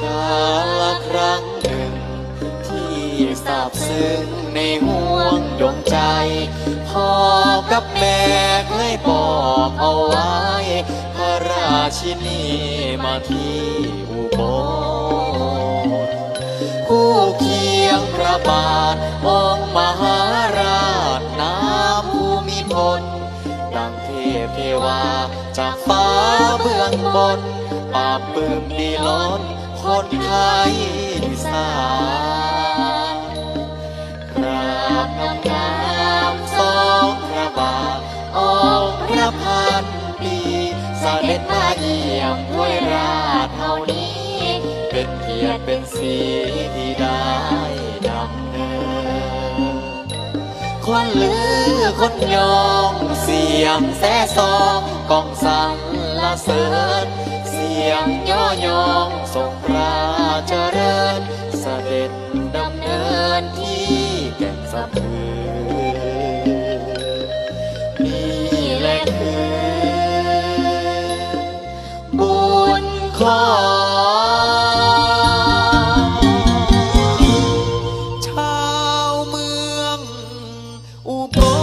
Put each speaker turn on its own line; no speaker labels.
กาลครั้งหนึ่งที่ซาบซึ้งในห่วงดวงใจพ่อกับแม่เคยบอกเอาไว้พระราชินีมาที่อุบลคู่เคียงพระบาทองค์มหาราชน้ำภูมิพลดังเทพเทวาจากฟ้าเบื้องบนปราบปลื้มดีล้นคนไทยสานกราบงามสองพระบาทองค์พระพันปีเสด็จมาเยี่ยมด้วยราชเท่านี้เป็นเกียรติเป็นสีที่ได้ดำเนินคนลือคนยองเสียงแซ่ซองกองสรรเสริญเสียงย่อยองทรงพระเจริญเสด็จดำเนินที่แก่นสะพือนี่แหละคือบุญของชาวเมืองอุบล